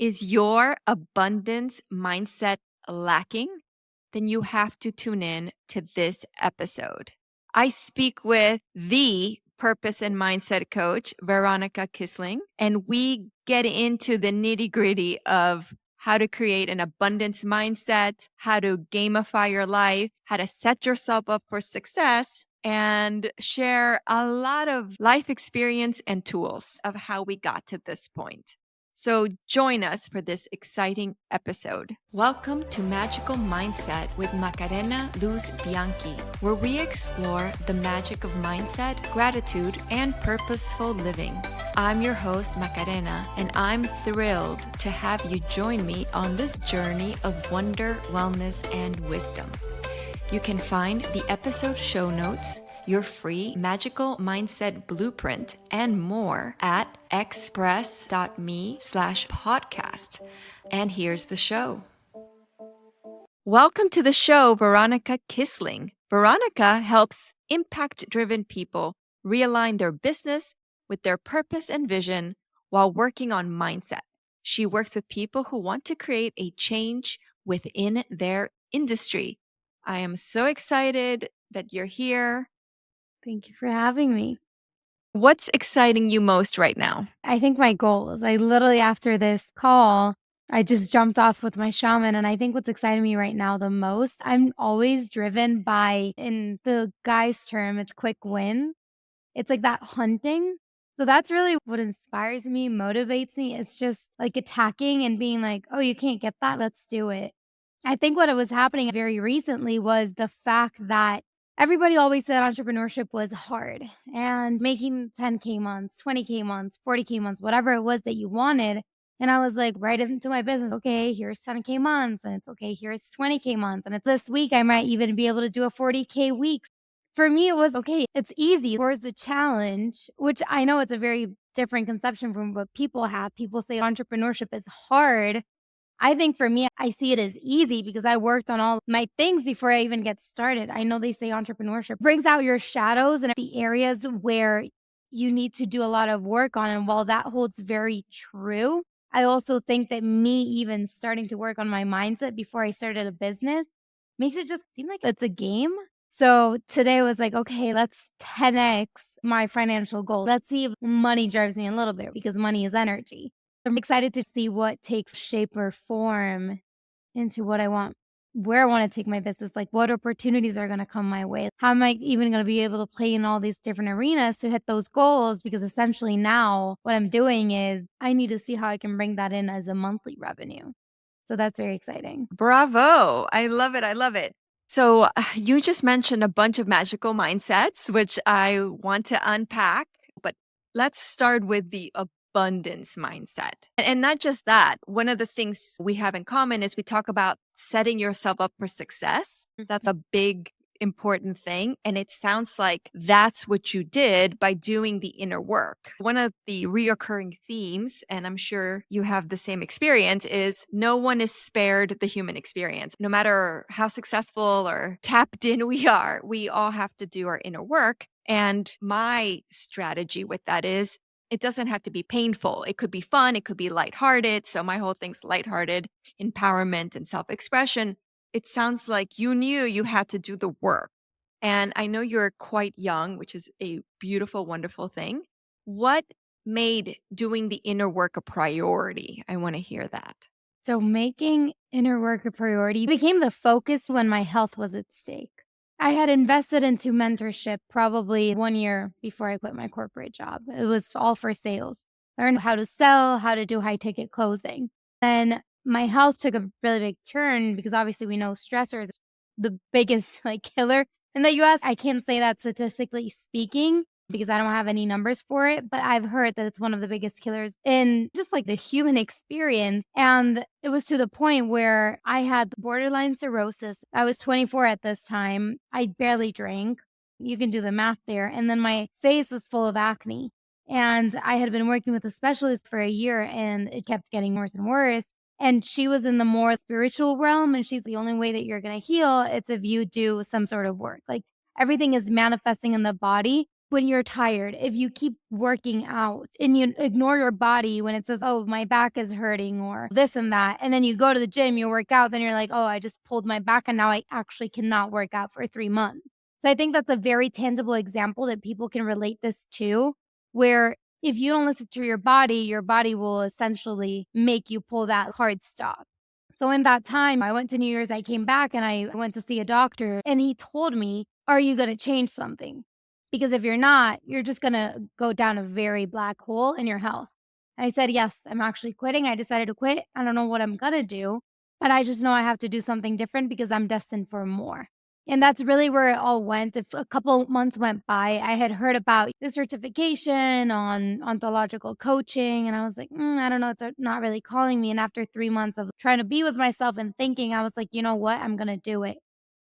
Is your abundance mindset lacking? Then you have to tune in to this episode. I speak with the purpose and mindset coach, Veronica Kissling, and we get into the nitty gritty of how to create an abundance mindset, how to gamify your life, how to set yourself up for success, and share a lot of life experience and tools of how we got to this point. So join us for this exciting episode. Welcome to Magical Mindset with Macarena Bianchi, where we explore the magic of mindset, gratitude, and purposeful living. I'm your host, Macarena, and I'm thrilled to have you join me on this journey of wonder, wellness, and wisdom. You can find the episode show notes, your free magical mindset blueprint, and more at express.me/podcast. And here's the show. Welcome to the show, Veronica Kissling. Veronica helps impact-driven people realign their business with their purpose and vision while working on mindset. She works with people who want to create a change within their industry. I am so excited that you're here. Thank you for having me. What's exciting you most right now? I think my goals. I literally, after this call, I just jumped off with my shaman. And I think what's exciting me right now the most, I'm always driven by, in the guy's term, it's quick win. It's like that hunting. So that's really what inspires me, motivates me. It's just like attacking and being like, oh, you can't get that. Let's do it. I think what was happening very recently was the fact that everybody always said entrepreneurship was hard and making 10K months, 20K months, 40K months, whatever it was that you wanted. And I was like, right into my business. Okay, here's 10K months. And it's okay, here's 20K months. And it's this week, I might even be able to do a 40K week. For me, it was okay, it's easy. Where's the challenge, which I know it's a very different conception from what people have. People say entrepreneurship is hard. I think for me, I see it as easy because I worked on all my things before I even get started. I know they say entrepreneurship brings out your shadows and the areas where you need to do a lot of work on. And while that holds very true, I also think that me even starting to work on my mindset before I started a business makes it just seem like it's a game. So today was like, okay, let's 10x my financial goal. Let's see if money drives me a little bit because money is energy. I'm excited to see what takes shape or form into what I want, where I want to take my business, like what opportunities are going to come my way. How am I even going to be able to play in all these different arenas to hit those goals? Because essentially now what I'm doing is I need to see how I can bring that in as a monthly revenue. So that's very exciting. Bravo. I love it. I love it. So you just mentioned a bunch of magical mindsets, which I want to unpack, but let's start with the abundance mindset. And not just that, one of the things we have in common is we talk about setting yourself up for success. That's a big important thing. And it sounds like that's what you did by doing the inner work. One of the reoccurring themes, and I'm sure you have the same experience, is no one is spared the human experience. No matter how successful or tapped in we are, we all have to do our inner work. And my strategy with that is it doesn't have to be painful. It could be fun. It could be lighthearted. So my whole thing's lighthearted, empowerment and self-expression. It sounds like you knew you had to do the work. And I know you're quite young, which is a beautiful, wonderful thing. What made doing the inner work a priority? I want to hear that. So making inner work a priority became the focus when my health was at stake. I had invested into mentorship probably 1 year before I quit my corporate job. It was all for sales. Learned how to sell, how to do high ticket closing. Then my health took a really big turn because obviously we know stressor is the biggest killer in the US. I can't say that statistically speaking because I don't have any numbers for it, but I've heard that it's one of the biggest killers in just the human experience. And it was to the point where I had borderline cirrhosis. I was 24 at this time. I barely drank. You can do the math there. And then my face was full of acne. And I had been working with a specialist for a year and it kept getting worse and worse. And she was in the more spiritual realm. And she's the only way that you're going to heal. It's if you do some sort of work. Everything is manifesting in the body. when you're tired, if you keep working out and you ignore your body when it says, "Oh, my back is hurting," or this and that, and then you go to the gym, you work out, then you're like, "Oh, I just pulled my back and now I actually cannot work out for 3 months." So I think that's a very tangible example that people can relate this to, where if you don't listen to your body will essentially make you pull that hard stop. So in that time, I went to New Year's, I came back and I went to see a doctor and he told me, "Are you going to change something? Because if you're not, you're just going to go down a very black hole in your health." I said, "Yes, I'm actually quitting. I decided to quit. I don't know what I'm going to do, but I just know I have to do something different because I'm destined for more." And that's really where it all went. If a couple months went by, I had heard about the certification on ontological coaching, and I was like, I don't know, it's not really calling me. And after 3 months of trying to be with myself and thinking, I was like, you know what? I'm going to do it.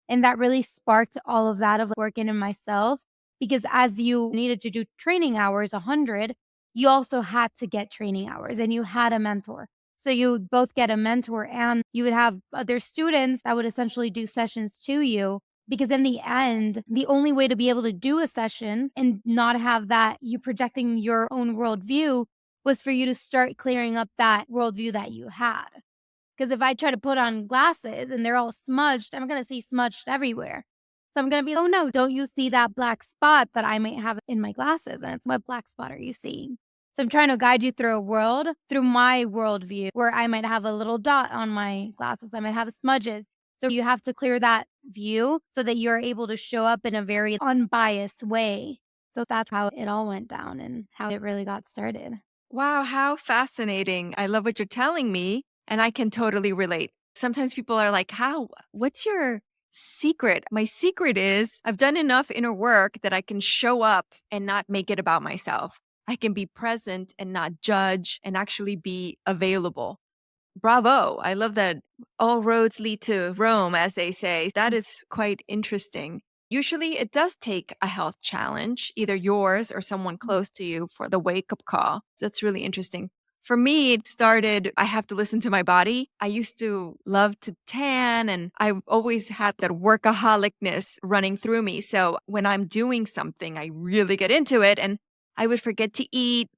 And that really sparked all of that of working in myself because as you needed to do training hours, 100, you also had to get training hours and you had a mentor. So you would both get a mentor and you would have other students that would essentially do sessions to you because in the end, the only way to be able to do a session and not have that you projecting your own worldview was for you to start clearing up that worldview that you had. Because if I try to put on glasses and they're all smudged, I'm going to see smudged everywhere. So I'm going to be, "Oh no, don't you see that black spot that I might have in my glasses?" And it's, "What black spot are you seeing?" So I'm trying to guide you through a world, through my worldview, where I might have a little dot on my glasses. I might have smudges. So you have to clear that view so that you're able to show up in a very unbiased way. So that's how it all went down and how it really got started. Wow, how fascinating. I love what you're telling me, and I can totally relate. Sometimes people are like, "How? What's your secret?" My secret is I've done enough inner work that I can show up and not make it about myself. I can be present and not judge and actually be available. Bravo. I love that all roads lead to Rome, as they say. That is quite interesting. Usually, it does take a health challenge, either yours or someone close to you, for the wake up call. So that's really interesting. For me, it started, I have to listen to my body. I used to love to tan, and I always had that workaholicness running through me. So when I'm doing something, I really get into it, and I would forget to eat.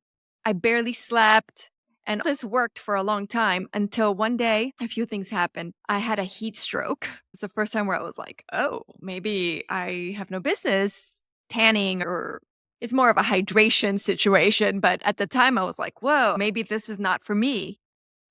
I barely slept. And this worked for a long time until one day a few things happened. I had a heat stroke. It's the first time where I was like, oh, maybe I have no business tanning, or it's more of a hydration situation. But at the time, I was like, whoa, maybe this is not for me,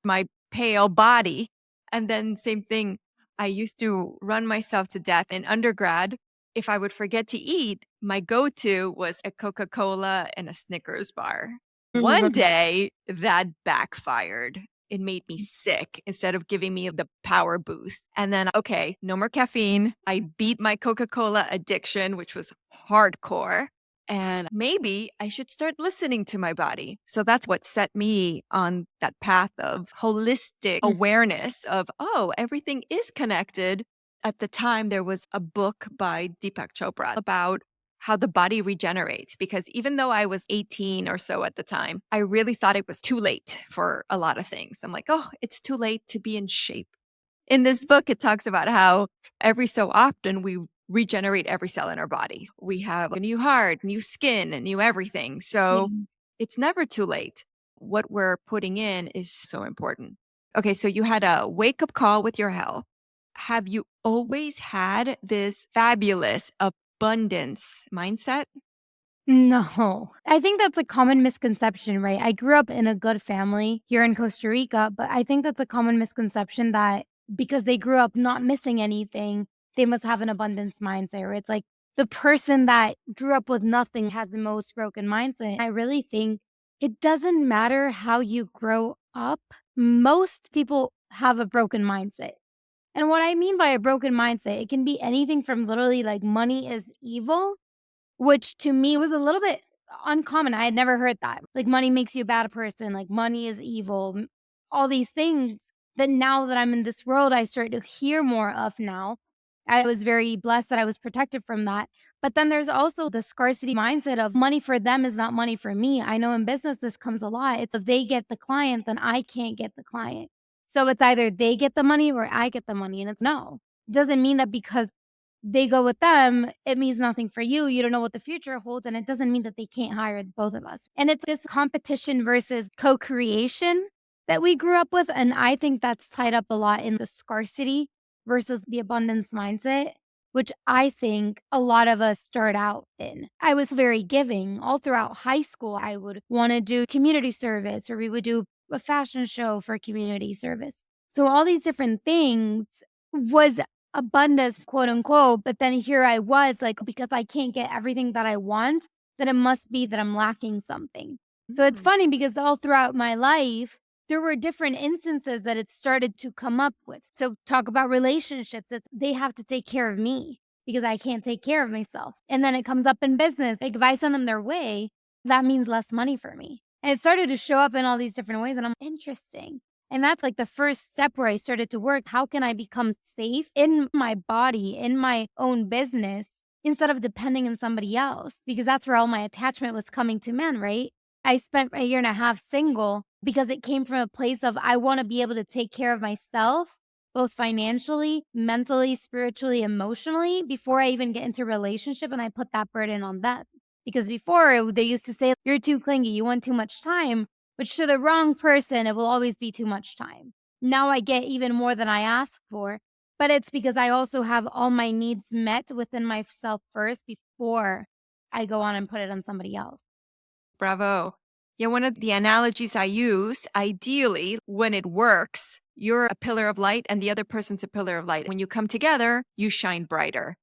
my pale body. And then, same thing, I used to run myself to death in undergrad. If I would forget to eat, my go to was a Coca Cola and a Snickers bar. One day that backfired. It made me sick instead of giving me the power boost. And then, okay, no more caffeine. I beat my Coca Cola addiction, which was hardcore. And maybe I should start listening to my body. So that's what set me on that path of holistic awareness of, oh, everything is connected. At the time, there was a book by Deepak Chopra about how the body regenerates. Because even though I was 18 or so at the time, I really thought it was too late for a lot of things. I'm like, oh, it's too late to be in shape. In this book, it talks about how every so often we regenerate every cell in our bodies. We have a new heart, new skin, and new everything. So it's never too late. What we're putting in is so important. Okay, so you had a wake up call with your health. Have you always had this fabulous abundance mindset? No. I think that's a common misconception, right? I grew up in a good family here in Costa Rica, but I think that's a common misconception that because they grew up not missing anything, they must have an abundance mindset. Or it's like the person that grew up with nothing has the most broken mindset. I really think it doesn't matter how you grow up. Most people have a broken mindset. And what I mean by a broken mindset, it can be anything from literally like money is evil, which to me was a little bit uncommon. I had never heard that. Like money makes you a bad person, like money is evil, all these things that now that I'm in this world, I start to hear more of now. I was very blessed that I was protected from that. But then there's also the scarcity mindset of money for them is not money for me. I know in business this comes a lot. It's if they get the client, then I can't get the client. So it's either they get the money or I get the money. And it's no. It doesn't mean that because they go with them, it means nothing for you. You don't know what the future holds, and it doesn't mean that they can't hire both of us. And it's this competition versus co-creation that we grew up with, and I think that's tied up a lot in the scarcity versus the abundance mindset, which I think a lot of us start out in. I was very giving. All throughout high school, I would wanna do community service, or we would do a fashion show for community service. So all these different things was abundance, quote unquote, but then here I was like, because I can't get everything that I want, then it must be that I'm lacking something. So it's Mm. funny because all throughout my life, there were different instances that it started to come up with. So talk about relationships that they have to take care of me because I can't take care of myself. And then it comes up in business. Like if I send them their way, that means less money for me. And it started to show up in all these different ways. And I'm interesting. And that's like the first step where I started to work. How can I become safe in my body, in my own business, instead of depending on somebody else? Because that's where all my attachment was coming to men, right? I spent a year and a half single because it came from a place of I want to be able to take care of myself, both financially, mentally, spiritually, emotionally, before I even get into a relationship and I put that burden on them. Because before they used to say, you're too clingy, you want too much time, which to the wrong person, it will always be too much time. Now I get even more than I ask for, but it's because I also have all my needs met within myself first before I go on and put it on somebody else. Bravo. Yeah, one of the analogies I use, ideally, when it works, you're a pillar of light and the other person's a pillar of light. When you come together, you shine brighter.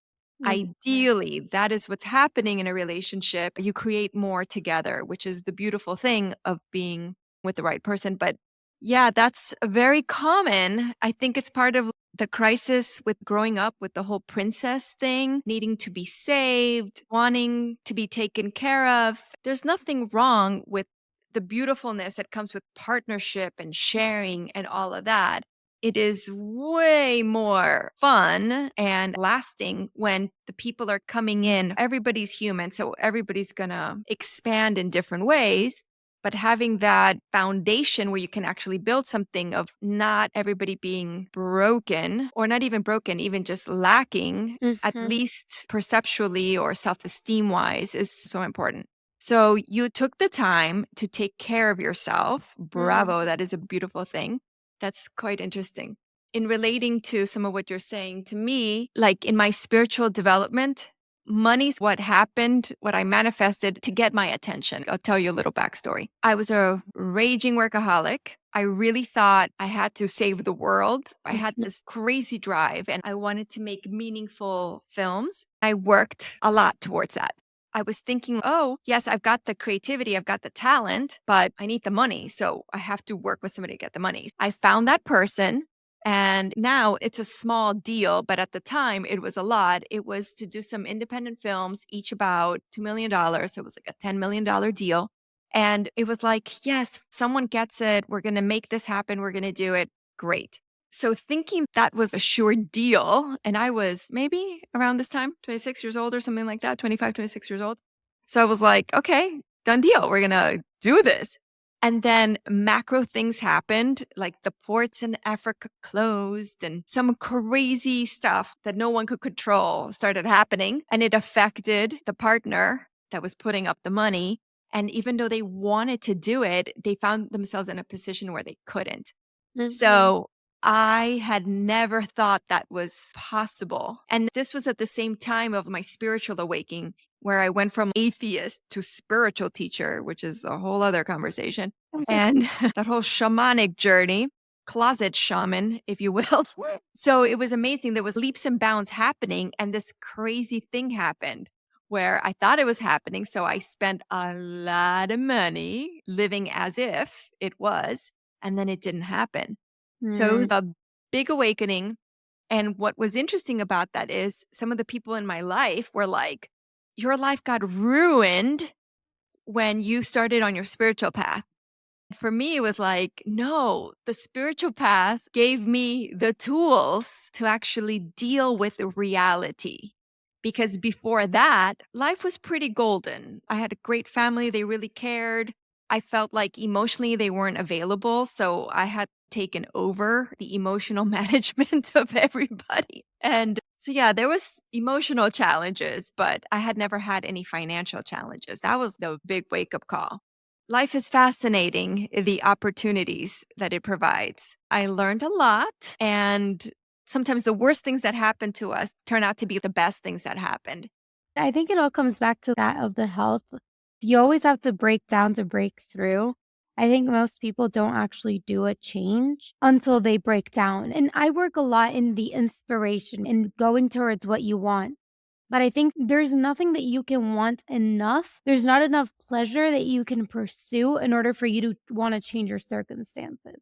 Ideally, that is what's happening in a relationship. You create more together, which is the beautiful thing of being with the right person. But yeah, that's very common. I think it's part of the crisis with growing up with the whole princess thing, needing to be saved, wanting to be taken care of. There's nothing wrong with the beautifulness that comes with partnership and sharing and all of that. It is way more fun and lasting when the people are coming in. Everybody's human, so everybody's gonna expand in different ways. But having that foundation where you can actually build something of not everybody being broken or not even broken, even just lacking, at Mhm. least perceptually or self esteem wise, is so important. So you took the time to take care of yourself. Bravo. That is a beautiful thing. That's quite interesting. In relating to some of what you're saying to me, like in my spiritual development, money's what happened, what I manifested to get my attention. I'll tell you a little backstory. I was a raging workaholic. I really thought I had to save the world. I had this crazy drive and I wanted to make meaningful films. I worked a lot towards that. I was thinking, oh, yes, I've got the creativity, I've got the talent, but I need the money. So I have to work with somebody to get the money. I found that person. And now it's a small deal, but at the time it was a lot. It was to do some independent films, each about $2 million. So it was like a $10 million deal. And it was like, yes, someone gets it. We're going to make this happen. We're going to do it. Great. So thinking that was a sure deal, and I was maybe around this time, 26 years old or something like that, 25, 26 years old. So I was like, okay, done deal. We're going to do this. And then macro things happened, like the ports in Africa closed and some crazy stuff that no one could control started happening. And it affected the partner that was putting up the money. And even though they wanted to do it, they found themselves in a position where they couldn't. So I had never thought that was possible. And this was at the same time of my spiritual awakening, where I went from atheist to spiritual teacher, which is a whole other conversation. And that whole shamanic journey, closet shaman, if you will. So it was amazing. There was leaps and bounds happening. And this crazy thing happened where I thought it was happening. So I spent a lot of money living as if it was, and then it didn't happen. So it was Mm. a big awakening. And what was interesting about that is some of the people in my life were like, your life got ruined when you started on your spiritual path. For me, it was like, no, the spiritual path gave me the tools to actually deal with the reality. Because before that, life was pretty golden. I had a great family, they really cared. I felt like emotionally they weren't available. So I had taken over the emotional management of everybody. And So yeah, there was emotional challenges, but I had never had any financial challenges. That was the big wake-up call. Life is fascinating, the opportunities that it provides. I learned a lot, and sometimes the worst things that happen to us turn out to be the best things that happened. I think it all comes back to that of the health. You always have to break down to break through. I think most people don't actually do a change until they break down. And I work a lot in the inspiration and going towards what you want. But I think there's nothing that you can want enough. There's not enough pleasure that you can pursue in order for you to want to change your circumstances.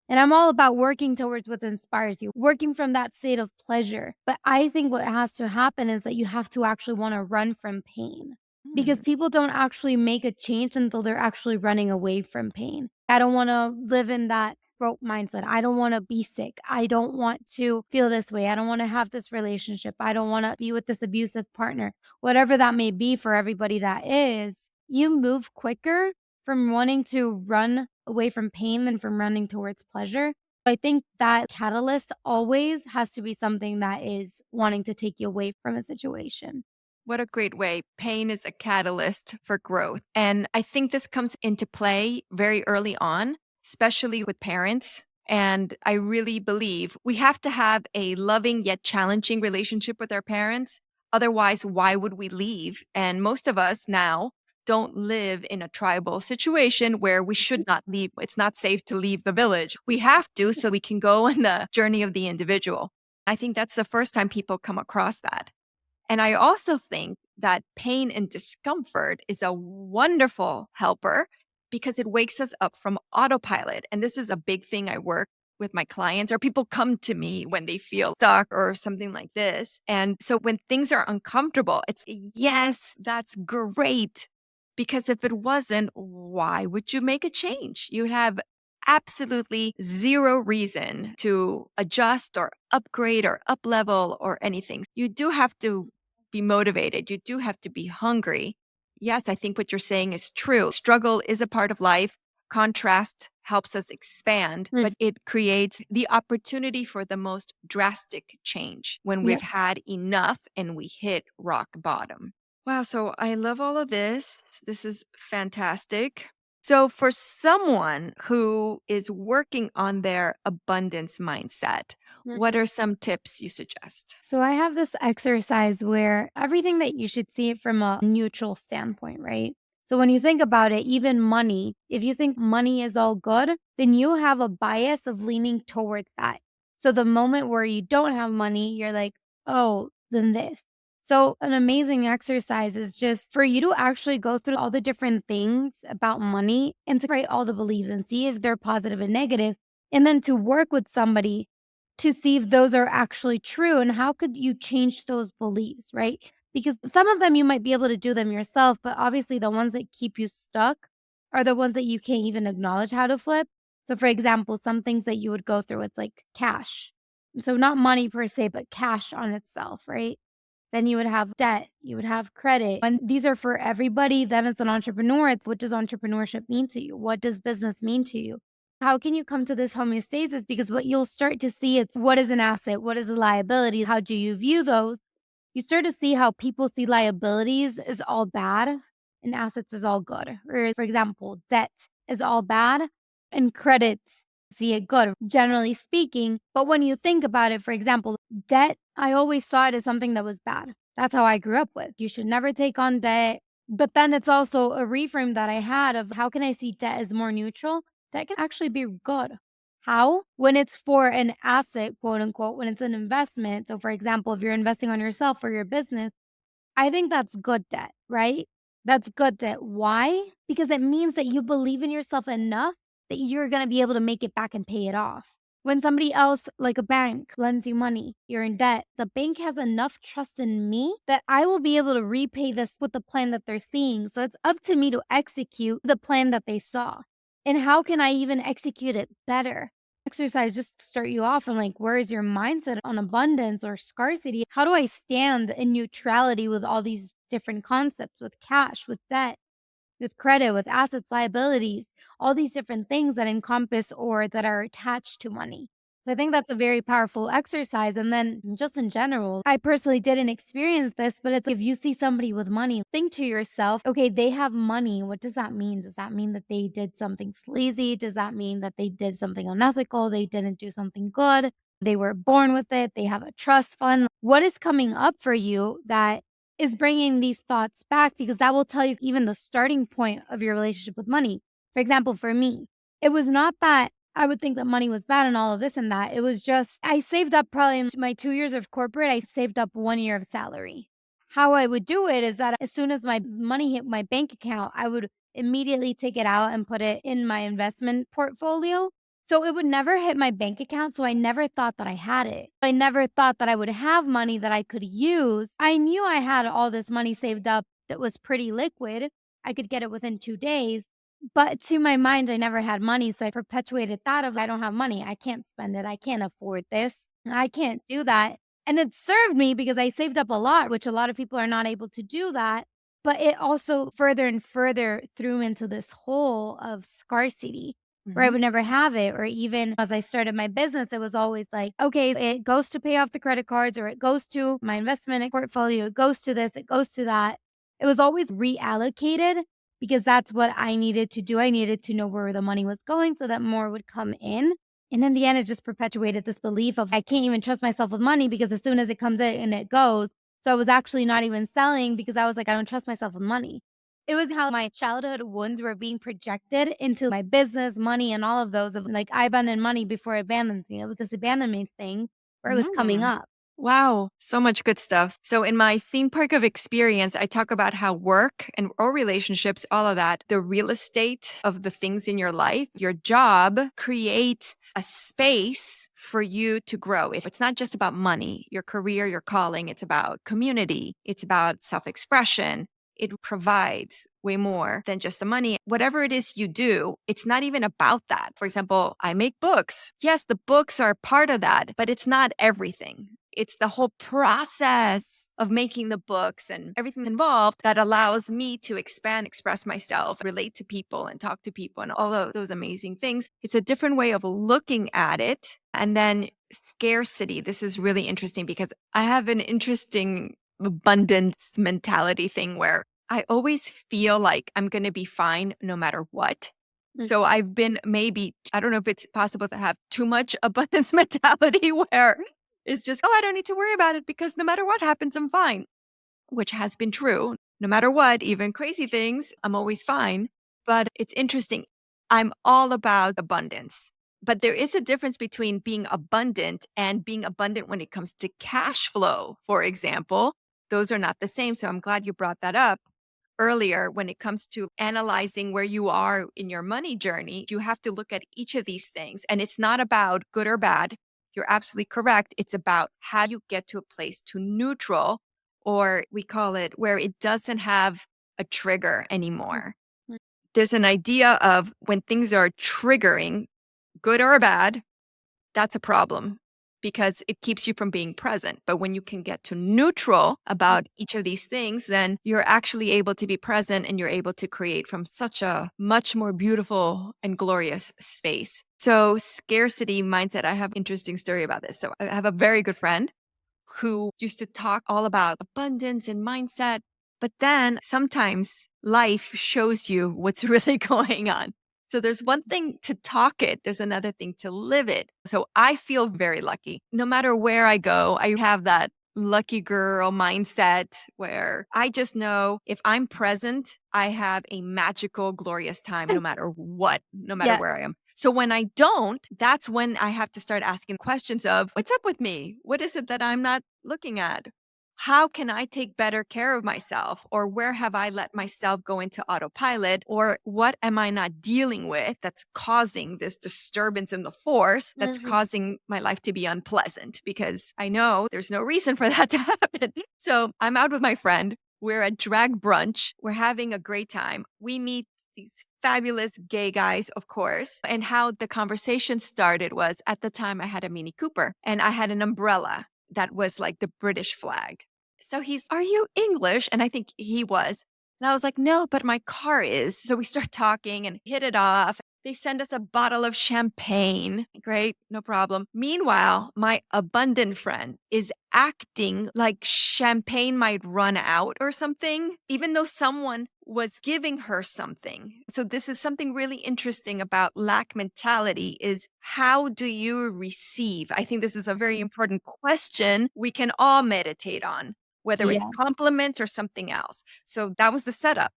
And I'm all about working towards what inspires you, working from that state of pleasure. But I think what has to happen is that you have to actually want to run from pain because Hmm. people don't actually make a change until they're actually running away from pain. I don't want to live in that broke mindset. I don't want to be sick. I don't want to feel this way. I don't want to have this relationship. I don't want to be with this abusive partner. Whatever that may be for everybody that is, you move quicker from wanting to run away from pain than from running towards pleasure. I think that catalyst always has to be something that is wanting to take you away from a situation. What a great way. Pain is a catalyst for growth. And I think this comes into play very early on, especially with parents. And I really believe we have to have a loving yet challenging relationship with our parents. Otherwise, why would we leave? And most of us now don't live in a tribal situation where we should not leave. It's not safe to leave the village. We have to so we can go on the journey of the individual. I think that's the first time people come across that. And I also think that pain and discomfort is a wonderful helper because it wakes us up from autopilot. And this is a big thing I work with my clients, or people come to me when they feel stuck or something like this. And so when things are uncomfortable, it's yes, that's great. Because if it wasn't, why would you make a change? You'd have absolutely zero reason to adjust or upgrade or up level or anything. You do have to be motivated. You do have to be hungry. Yes, I think what you're saying is true. Struggle is a part of life. Contrast helps us expand, Mm. but it creates the opportunity for the most drastic change when we've Yep. had enough and we hit rock bottom. Wow, so I love all of this. This is fantastic. So, for someone who is working on their abundance mindset, what are some tips you suggest? So I have this exercise where everything that you should see it from a neutral standpoint, right? So when you think about it, even money, if you think money is all good, then you have a bias of leaning towards that. So the moment where you don't have money, you're like, oh, then this. So an amazing exercise is just for you to actually go through all the different things about money and to write all the beliefs and see if they're positive and negative, and then to work with somebody to see if those are actually true and how could you change those beliefs, right? Because some of them you might be able to do them yourself, but obviously the ones that keep you stuck are the ones that you can't even acknowledge how to flip. So, for example, some things that you would go through, it's like cash. So, not money per se, but cash on itself, right? Then you would have debt, you would have credit. And these are for everybody. Then it's an entrepreneur. It's what does entrepreneurship mean to you? What does business mean to you? How can you come to this homeostasis? Because what you'll start to see is what is an asset? What is a liability? How do you view those? You start to see how people see liabilities is all bad and assets is all good. Or, for example, debt is all bad and credit see it good, generally speaking. But when you think about it, for example, debt, I always saw it as something that was bad. That's how I grew up with. You should never take on debt. But then it's also a reframe that I had of how can I see debt as more neutral? Debt can actually be good. How? When it's for an asset, quote unquote, when it's an investment. So, for example, if you're investing on yourself or your business, I think that's good debt, right? That's good debt. Why? Because it means that you believe in yourself enough that you're going to be able to make it back and pay it off. When somebody else, like a bank, lends you money, you're in debt, the bank has enough trust in me that I will be able to repay this with the plan that they're seeing. So it's up to me to execute the plan that they saw. And how can I even execute it better? Exercise just to start you off and like, where is your mindset on abundance or scarcity? How do I stand in neutrality with all these different concepts, with cash, with debt, with credit, with assets, liabilities, all these different things that encompass or that are attached to money? So I think that's a very powerful exercise. And then just in general, I personally didn't experience this, but it's like if you see somebody with money, think to yourself, okay, they have money. What does that mean? Does that mean that they did something sleazy? Does that mean that they did something unethical? They didn't do something good? They were born with it. They have a trust fund. What is coming up for you that is bringing these thoughts back? Because that will tell you even the starting point of your relationship with money. For example, for me, it was not that I would think that money was bad and all of this and that. It was just I saved up probably in my 2 years of corporate, I saved up 1 year of salary. How I would do it is that as soon as my money hit my bank account, I would immediately take it out and put it in my investment portfolio. So it would never hit my bank account, so I never thought that I had it. I never thought that I would have money that I could use. I knew I had all this money saved up that was pretty liquid. I could get it within 2 days. But to my mind, I never had money, so I perpetuated that of I don't have money. I can't spend it. I can't afford this. I can't do that. And it served me because I saved up a lot, which a lot of people are not able to do that. But it also further and further threw me into this hole of scarcity where I Mhm. would never have it. Or even as I started my business, it was always like, okay, it goes to pay off the credit cards or it goes to my investment portfolio, it goes to this, it goes to that. It was always reallocated because that's what I needed to do. I needed to know where the money was going so that more would come in. And in the end, it just perpetuated this belief of I can't even trust myself with money because as soon as it comes in and it goes. So I was actually not even selling because I was like, I don't trust myself with money. It was how my childhood wounds were being projected into my business, money, and all of those of like, I abandon money before it abandons me. It was this abandonment thing where it was coming Mm. up. Wow, so much good stuff. So in my theme park of experience, I talk about how work and or relationships, all of that, the real estate of the things in your life, your job creates a space for you to grow. It's not just about money, your career, your calling, it's about community, it's about self-expression. It provides way more than just the money. Whatever it is you do, it's not even about that. For example, I make books. Yes, the books are part of that, but it's not everything. It's the whole process of making the books and everything involved that allows me to expand, express myself, relate to people and talk to people and all of those amazing things. It's a different way of looking at it. And then scarcity. This is really interesting because I have an interesting abundance mentality thing where I always feel like I'm going to be fine no matter what. So Mhm. I've been maybe, I don't know if it's possible to have too much abundance mentality where it's just, oh, I don't need to worry about it because no matter what happens, I'm fine, which has been true. No matter what, even crazy things, I'm always fine. But it's interesting. I'm all about abundance. But there is a difference between being abundant and being abundant when it comes to cash flow, for example. Those are not the same. So I'm glad you brought that up earlier. When it comes to analyzing where you are in your money journey, you have to look at each of these things. And it's not about good or bad. You're absolutely correct. It's about how you get to a place to neutral, or we call it where it doesn't have a trigger anymore. Mhm. There's an idea of when things are triggering, good or bad, that's a problem because it keeps you from being present. But when you can get to neutral about each of these things, then you're actually able to be present and you're able to create from such a much more beautiful and glorious space. So, scarcity mindset, I have an interesting story about this. So, I have a very good friend who used to talk all about abundance and mindset. But then sometimes life shows you what's really going on. So there's one thing to talk it, there's another thing to live it. So I feel very lucky. No matter where I go, I have that lucky girl mindset where I just know if I'm present, I have a magical, glorious time no matter what, no matter Yeah. where I am. So when I don't, that's when I have to start asking questions of what's up with me? What is it that I'm not looking at? How can I take better care of myself? Or where have I let myself go into autopilot? Or what am I not dealing with that's causing this disturbance in the force that's Mhm. causing my life to be unpleasant? Because I know there's no reason for that to happen. So I'm out with my friend. We're at drag brunch. We're having a great time. We meet these fabulous gay guys, of course. And how the conversation started was at the time I had a Mini Cooper and I had an umbrella that was like the British flag. So he's, are you English? And I think he was. And I was like, no, but my car is. So we start talking and hit it off. They send us a bottle of champagne. Great, no problem. Meanwhile, my abundant friend is acting like champagne might run out or something, even though someone was giving her something. So this is something really interesting about lack mentality is how do you receive? I think this is a very important question we can all meditate on, whether it's Yeah. compliments or something else. So that was the setup.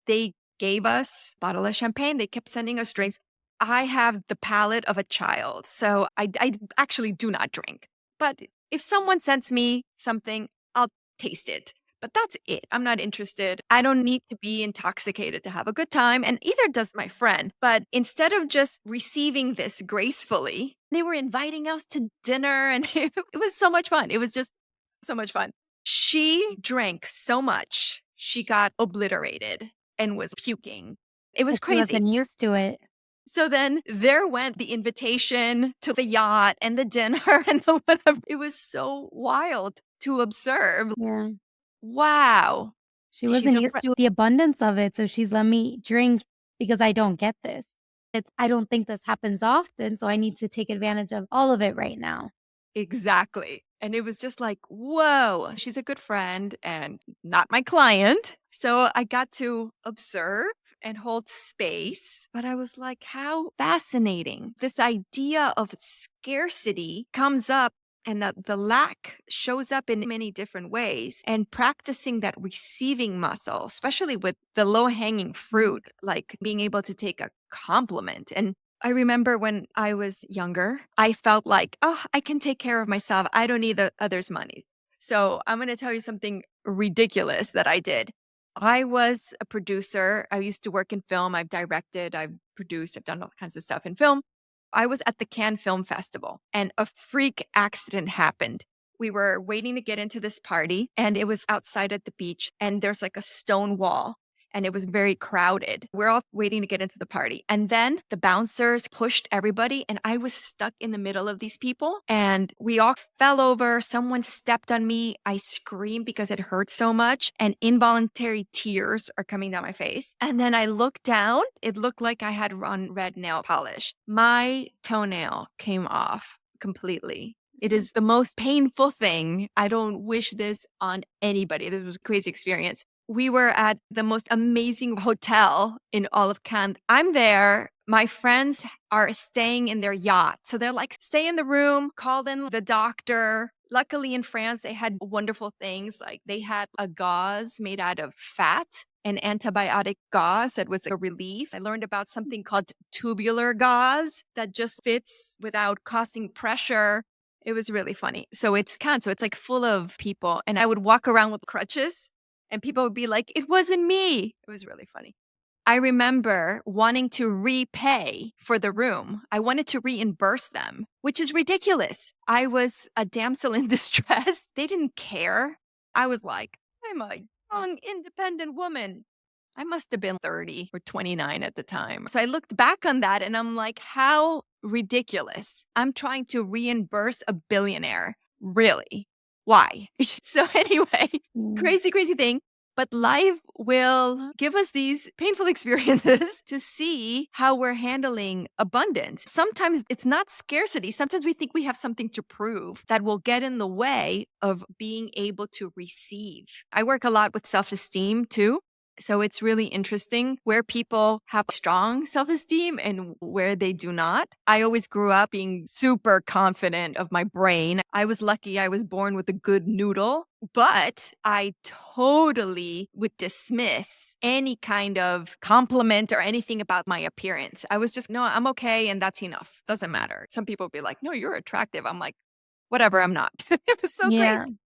They gave us a bottle of champagne. They kept sending us drinks. I have the palate of a child, so I actually do not drink. But if someone sends me something, I'll taste it. But that's it. I'm not interested. I don't need to be intoxicated to have a good time. And either does my friend. But instead of just receiving this gracefully, they were inviting us to dinner and it was so much fun. It was just so much fun. She drank so much, she got obliterated and was puking. It was But she crazy. wasn't used to it. So then there went the invitation to the yacht and the dinner and the whatever. It was so wild to observe. Yeah. Wow. She She's wasn't a used to the abundance of it, so she's let me drink because I don't get this. I don't think this happens often, so I need to take advantage of all of it right now. Exactly. And it was just like, whoa, she's a good friend and not my client. So I got to observe and hold space. But I was like, how fascinating. This idea of scarcity comes up and that the lack shows up in many different ways. And practicing that receiving muscle, especially with the low hanging fruit, like being able to take a compliment. And I remember when I was younger, I felt like, oh, I can take care of myself. I don't need the others' money. So I'm going to tell you something ridiculous that I did. I was a producer. I used to work in film. I've directed, I've produced, I've done all kinds of stuff in film. I was at the Cannes Film Festival and a freak accident happened. We were waiting to get into this party and it was outside at the beach and there's like a stone wall and it was very crowded. We're all waiting to get into the party. And then the bouncers pushed everybody, and I was stuck in the middle of these people. And we all fell over. Someone stepped on me. I screamed because it hurt so much, and involuntary tears are coming down my face. And then I looked down. It looked like I had on red nail polish. My toenail came off completely. It is the most painful thing. I don't wish this on anybody. This was a crazy experience. We were at the most amazing hotel in all of Cannes. I'm there. My friends are staying in their yacht. So they're like, stay in the room, called in the doctor. Luckily in France, they had wonderful things. Like they had a gauze made out of fat, an antibiotic gauze that was a relief. I learned about something called tubular gauze that just fits without causing pressure. It was really funny. So it's Cannes. So it's like full of people. And I would walk around with crutches and people would be like, it wasn't me. It was really funny. I remember wanting to repay for the room. I wanted to reimburse them, which is ridiculous. I was a damsel in distress. They didn't care. I was like, I'm a young, independent woman. I must have been 30 or 29 at the time. So I looked back on that and I'm like, how ridiculous. I'm trying to reimburse a billionaire. Really? Why? So, anyway, Mm. crazy, crazy thing. But life will give us these painful experiences to see how we're handling abundance. Sometimes it's not scarcity. Sometimes we think we have something to prove that will get in the way of being able to receive. I work a lot with self esteem too. So it's really interesting where people have strong self esteem and where they do not. I always grew up being super confident of my brain. I was lucky I was born with a good noodle, but I totally would dismiss any kind of compliment or anything about my appearance. I was just, no, I'm okay. And that's enough. Doesn't matter. Some people would be like, no, you're attractive. I'm like, whatever, I'm not. It was so Yeah. crazy.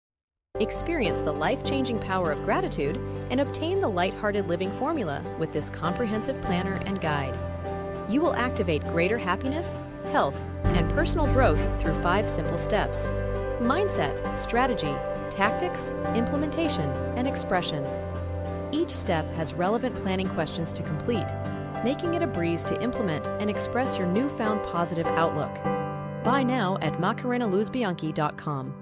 Experience the life-changing power of gratitude and obtain the lighthearted living formula with this comprehensive planner and guide. You will activate greater happiness, health, and personal growth through 5 simple steps: mindset, strategy, tactics, implementation, and expression. Each step has relevant planning questions to complete, making it a breeze to implement and express your newfound positive outlook. Buy now at macarenaluzbianchi.com.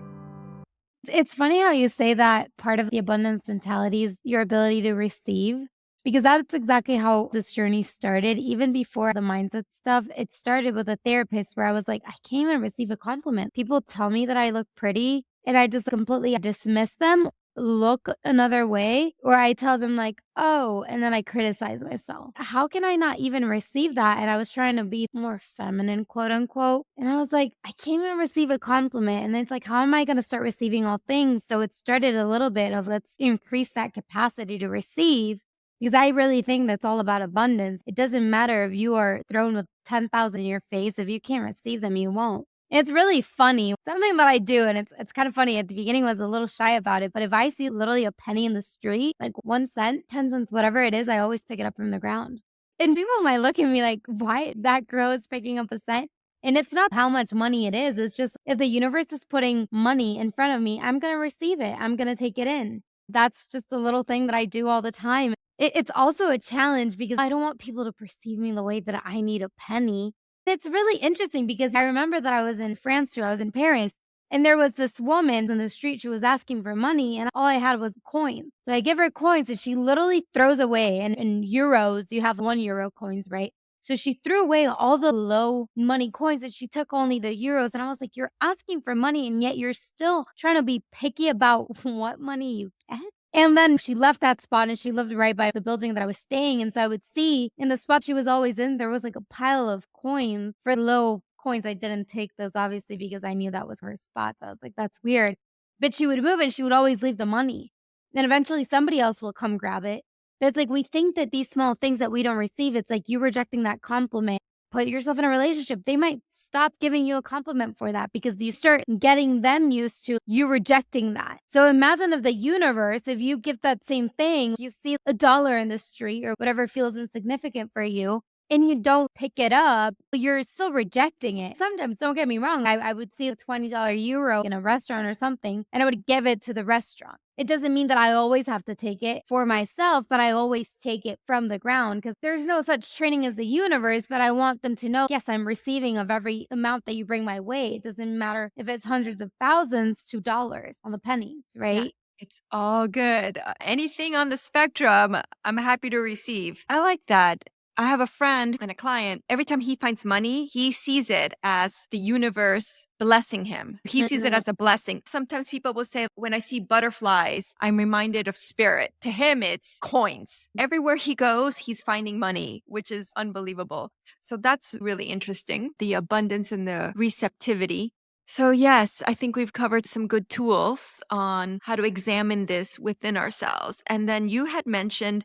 It's funny how you say that part of the abundance mentality is your ability to receive. Because that's exactly how this journey started. Even before the mindset stuff, it started with a therapist where I was like, I can't even receive a compliment. People tell me that I look pretty and I just completely dismiss them, look another way, or I tell them, like, oh, and then I criticize myself. How can I not even receive that? And I was trying to be more feminine, quote unquote. And I was like, I can't even receive a compliment. And it's like, how am I going to start receiving all things? So it started a little bit of let's increase that capacity to receive, because I really think that's all about abundance. It doesn't matter if you are thrown with 10,000 in your face. If you can't receive them, you won't. It's really funny. Something that I do, and it's kind of funny. At the beginning, I was a little shy about it, but if I see literally a penny in the street, like 1 cent, 10 cents, whatever it is, I always pick it up from the ground. And people might look at me like, why that girl is picking up a cent? And it's not how much money it is. It's just if the universe is putting money in front of me, I'm going to receive it. I'm going to take it in. That's just the little thing that I do all the time. It's also a challenge because I don't want people to perceive me the way that I need a penny. It's really interesting because I remember that I was in France too. I was in Paris and there was this woman in the street. She was asking for money and all I had was coins. So I give her coins and she literally throws away. And in euros, you have 1 euro coins, right? So she threw away all the low money coins and she took only the euros. And I was like, you're asking for money and yet you're still trying to be picky about what money you get. And then she left that spot and she lived right by the building that I was staying. And so I would see in the spot she was always in, there was like a pile of coins for low coins. I didn't take those obviously because I knew that was her spot. So I was like, that's weird. But she would move and she would always leave the money. Then eventually somebody else will come grab it. But it's like we think that these small things that we don't receive, it's like you rejecting that compliment. Put yourself in a relationship, they might stop giving you a compliment for that because you start getting them used to you rejecting that. So imagine if the universe, if you give that same thing, you see a dollar in the street or whatever feels insignificant for you, and you don't pick it up, you're still rejecting it. Sometimes, don't get me wrong, I would see a $20 euro in a restaurant or something, and I would give it to the restaurant. It doesn't mean that I always have to take it for myself, but I always take it from the ground because there's no such training as the universe. But I want them to know, yes, I'm receiving of every amount that you bring my way. It doesn't matter if it's hundreds of thousands to dollars on the pennies, Yeah, right? it's all good. Anything on the spectrum, I'm happy to receive. I like that. I have a friend and a client. Every time he finds money, he sees it as the universe blessing him. He sees it Mhm. as a blessing. Sometimes people will say, when I see butterflies, I'm reminded of spirit. To him, it's coins. Everywhere he goes, he's finding money, which is unbelievable. So that's really interesting. The abundance and the receptivity. So, yes, I think we've covered some good tools on how to examine this within ourselves. And then you had mentioned,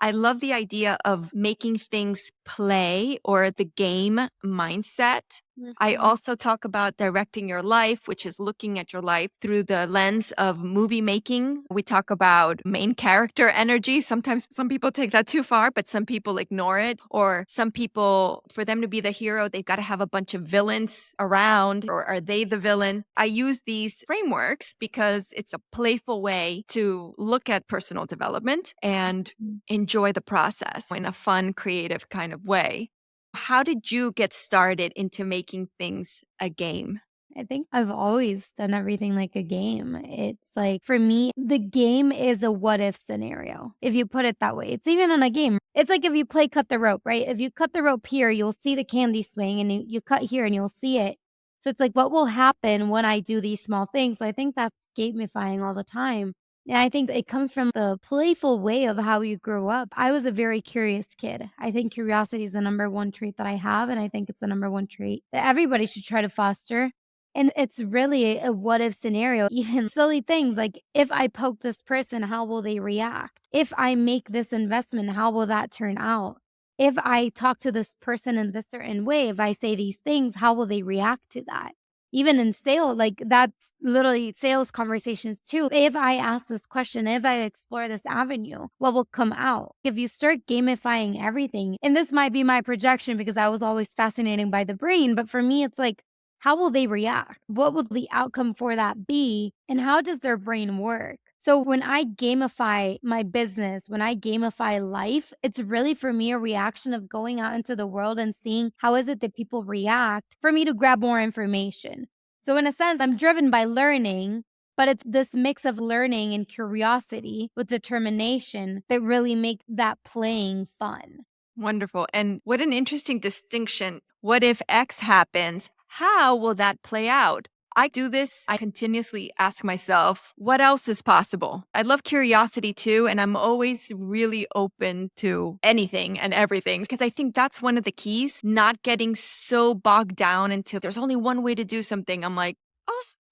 I love the idea of making things play or the game mindset. I Mhm. also talk about directing your life, which is looking at your life through the lens of movie making. We talk about main character energy. Sometimes some people take that too far, but some people ignore it. Or some people, for them to be the hero, they've got to have a bunch of villains around, or are they the villain? I use these frameworks because it's a playful way to look at personal development and enjoy the process in a fun, creative kind of way. How did you get started into making things a game? I think I've always done everything like a game. It's like, for me, the game is a what if scenario, if you put it that way. It's even on a game. It's like if you play cut the rope, right? If you cut the rope here, you'll see the candy swing, and you cut here and you'll see it. So it's like, what will happen when I do these small things? So I think that's gamifying all the time. And I think it comes from the playful way of how you grew up. I was a very curious kid. I think curiosity is the number one trait that I have. And I think it's the number one trait that everybody should try to foster. And it's really a what if scenario, even silly things like if I poke this person, how will they react? If I make this investment, how will that turn out? If I talk to this person in this certain way, if I say these things, how will they react to that? Even in sales, like that's literally sales conversations too. If I ask this question, if I explore this avenue, what will come out? If you start gamifying everything, and this might be my projection because I was always fascinated by the brain, but for me, it's like, how will they react? What will the outcome for that be? And how does their brain work? So when I gamify my business, when I gamify life, it's really for me a reaction of going out into the world and seeing how is it that people react for me to grab more information. So in a sense, I'm driven by learning, But it's this mix of learning and curiosity with determination that really make that playing fun. Wonderful. And what an interesting distinction. What if X happens? How will that play out? I do this. I continuously ask myself, what else is possible? I love curiosity too. And I'm always really open to anything and everything because I think that's one of the keys, not getting so bogged down into there's only one way to do something. I'm like,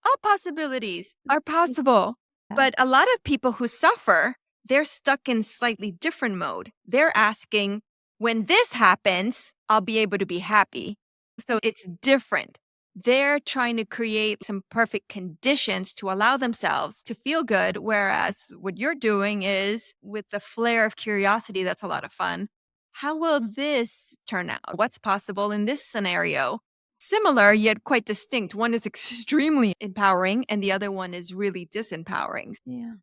all possibilities are possible. Yeah. But a lot of people who suffer, they're stuck in slightly different mode. They're asking, when this happens, I'll be able to be happy. So it's different. They're trying to create some perfect conditions to allow themselves to feel good. Whereas what you're doing is with the flair of curiosity, that's a lot of fun. How will this turn out? What's possible in this scenario? Similar, yet quite distinct. One is extremely empowering, and the other one is really disempowering. Yeah.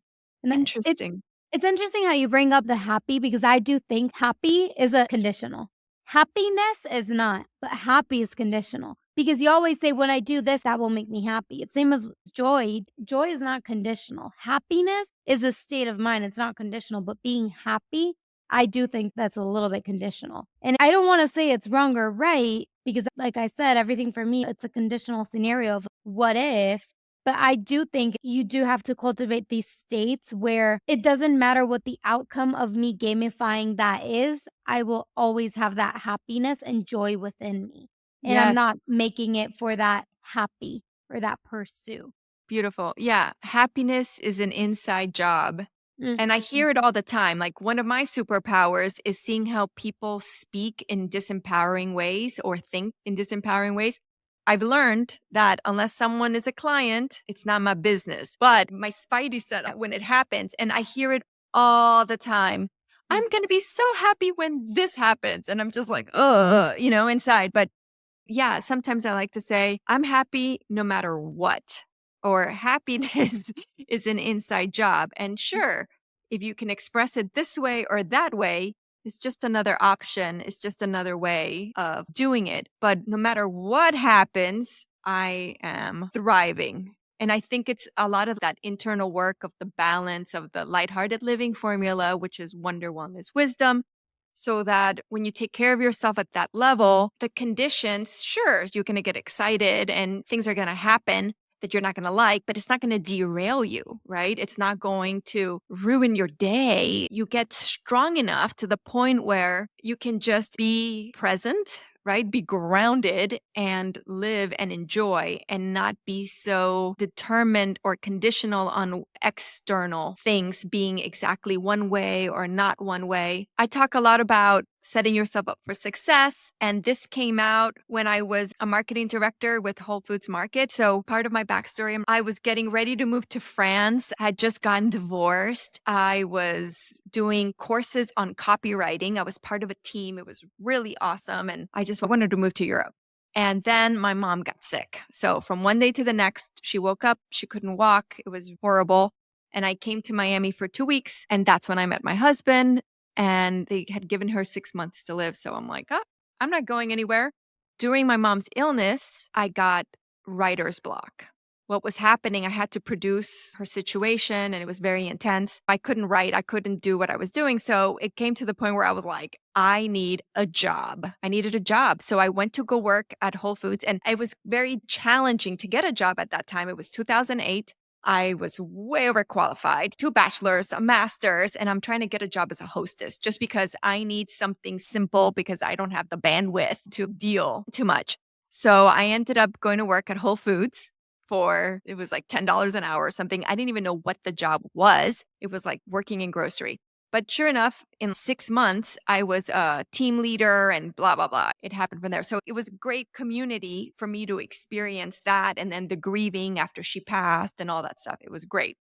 And Interesting. it's interesting how you bring up the happy because I do think happy is a conditional. Happiness is not, but happy is conditional. Because you always say, when I do this, that will make me happy. It's same as joy. Joy is not conditional. Happiness is a state of mind. It's not conditional, but being happy, I do think that's a little bit conditional. And I don't want to say it's wrong or right because, like I said, everything for me, it's a conditional scenario of what if. But I do think you do have to cultivate these states where it doesn't matter what the outcome of me gamifying that is, I will always have that happiness and joy within me. And I'm Yes. not making it for that happy or that pursue. Beautiful. Yeah. Happiness is an inside job. And I Mhm. hear it all the time. Like one of my superpowers is seeing how people speak in disempowering ways or think in disempowering ways. I've learned that unless someone is a client, it's not my business. But my spidey set up when it happens, and I hear it all the time. Mm. I'm going to be so happy when this happens. And I'm just like, inside. But yeah, sometimes I like to say, I'm happy no matter what, or happiness is an inside job. And sure, if you can express it this way or that way, it's just another option. It's just another way of doing it. But no matter what happens, I am thriving. And I think it's a lot of that internal work of the balance of the lighthearted living formula, which is wonder, wellness, wisdom, so that when you take care of yourself at that level, the conditions, sure, you're going to get excited and things are going to happen that you're not going to like, but it's not going to derail you, right? It's not going to ruin your day. You get strong enough to the point where you can just be present, right? Be grounded and live and enjoy and not be so determined or conditional on external things being exactly one way or not one way. I talk a lot about setting yourself up for success. And this came out when I was a marketing director with Whole Foods Market. So part of my backstory, I was getting ready to move to France. I had just gotten divorced. I was doing courses on copywriting. I was part of a team. It was really awesome. And I just wanted to move to Europe. And then my mom got sick. So from one day to the next, she woke up, she couldn't walk. It was horrible. And I came to Miami for 2 weeks. And that's when I met my husband. And they had given her 6 months to live. So I'm like, I'm not going anywhere. During my mom's illness, I got writer's block. What was happening, I had to produce her situation and it was very intense. I couldn't write, I couldn't do what I was doing. So it came to the point where I was like, I need a job. I needed a job. So I went to go work at Whole Foods and it was very challenging to get a job at that time. It was 2008. I was way overqualified, 2 bachelors, a master's, and I'm trying to get a job as a hostess just because I need something simple because I don't have the bandwidth to deal too much. So I ended up going to work at Whole Foods for, it was like $10 an hour or something. I didn't even know what the job was. It was like working in grocery. But sure enough, in 6 months, I was a team leader and blah, blah, blah. It happened from there. So it was a great community for me to experience that. And then the grieving after she passed and all that stuff. It was great.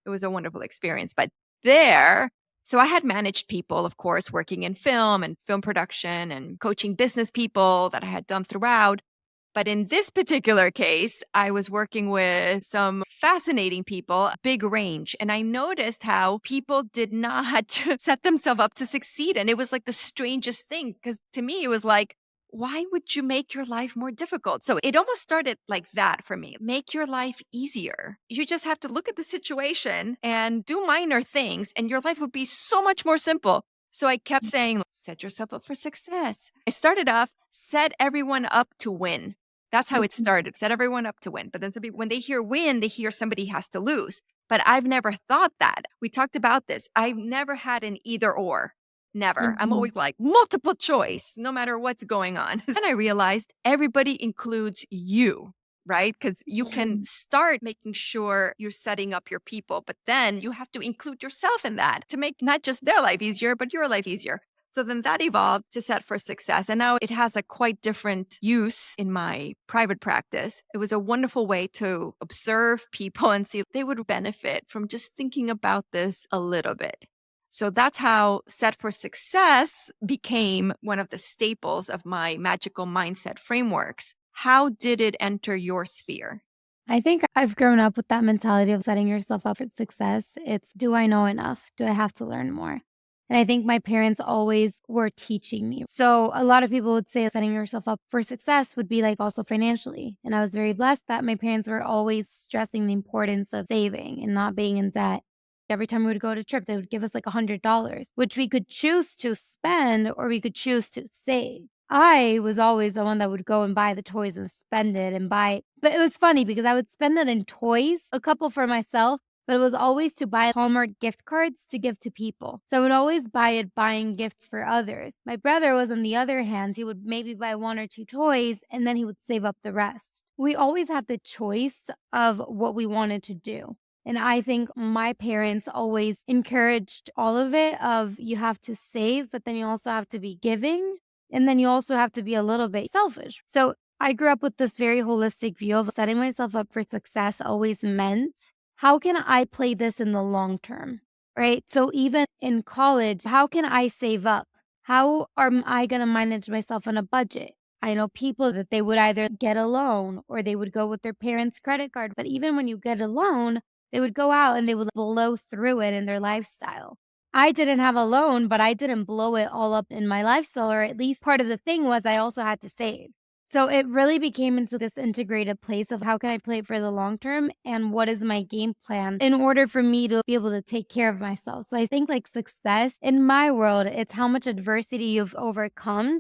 It was a wonderful experience. But there, so I had managed people, of course, working in film and film production and coaching business people that I had done throughout. But in this particular case, I was working with some fascinating people, big range. And I noticed how people did not set themselves up to succeed. And it was like the strangest thing because to me, it was like, why would you make your life more difficult? So it almost started like that for me. Make your life easier. You just have to look at the situation and do minor things, and your life would be so much more simple. So I kept saying, set yourself up for success. I started off, set everyone up to win. That's how it started. Set everyone up to win. But then some people, when they hear win, they hear somebody has to lose. But I've never thought that. We talked about this. I've never had an either or. Never. I'm Mhm. always like multiple choice, no matter what's going on. Then I realized everybody includes you, right? Because you can Mhm. start making sure you're setting up your people, but then you have to include yourself in that to make not just their life easier, but your life easier. So then that evolved to Set for Success. And now it has a quite different use in my private practice. It was a wonderful way to observe people and see if they would benefit from just thinking about this a little bit. So that's how Set for Success became one of the staples of my magical mindset frameworks. How did it enter your sphere? I think I've grown up with that mentality of setting yourself up for success. It's, do I know enough? Do I have to learn more? And I think my parents always were teaching me. So a lot of people would say setting yourself up for success would be like also financially. And I was very blessed that my parents were always stressing the importance of saving and not being in debt. Every time we would go on a trip, they would give us like $100, which we could choose to spend or we could choose to save. I was always the one that would go and buy the toys and spend it and buy, but it was funny because I would spend it in toys, a couple for myself, but it was always to buy Hallmark gift cards to give to people. So I would always buy it buying gifts for others. My brother was on the other hand, he would maybe buy one or two toys and then he would save up the rest. We always had the choice of what we wanted to do. And I think my parents always encouraged all of it of you have to save, but then you also have to be giving. And then you also have to be a little bit selfish. So I grew up with this very holistic view of setting myself up for success always meant, how can I play this in the long term? Right. So even in college, how can I save up? How am I going to manage myself on a budget? I know people that they would either get a loan or they would go with their parents' credit card. But even when you get a loan, they would go out and they would blow through it in their lifestyle. I didn't have a loan, but I didn't blow it all up in my lifestyle, or at least part of the thing was I also had to save. So it really became into this integrated place of how can I play it for the long term and what is my game plan in order for me to be able to take care of myself. So I think like success in my world, it's how much adversity you've overcome.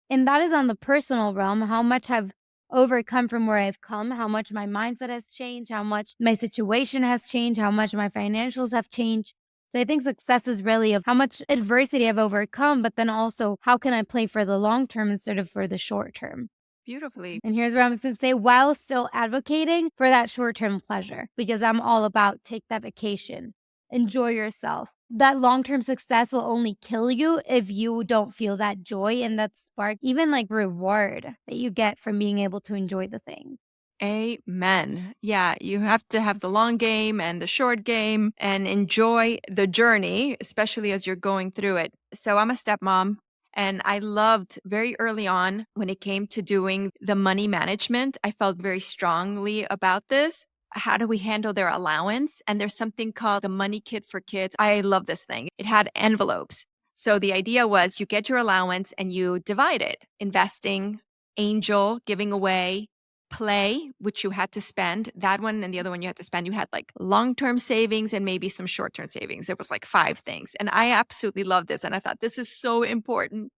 And that is on the personal realm, how much I've overcome from where I've come, how much my mindset has changed, how much my situation has changed, how much my financials have changed. So I think success is really of how much adversity I've overcome, but then also how can I play for the long term instead of for the short term. Beautifully. And here's what I'm going to say while still advocating for that short term pleasure, because I'm all about take that vacation, enjoy yourself. That long term success will only kill you if you don't feel that joy and that spark, even like reward that you get from being able to enjoy the thing. Amen. Yeah, you have to have the long game and the short game and enjoy the journey, especially as you're going through it. So I'm a stepmom. And I loved very early on when it came to doing the money management. I felt very strongly about this. How do we handle their allowance? And there's something called the Money Kit for Kids. I love this thing. It had envelopes. So the idea was you get your allowance and you divide it investing, angel, giving away, play, which you had to spend, that one and the other one you had to spend. You had like long term savings and maybe some short term savings. It was like five things. And I absolutely love this. And I thought this is so important.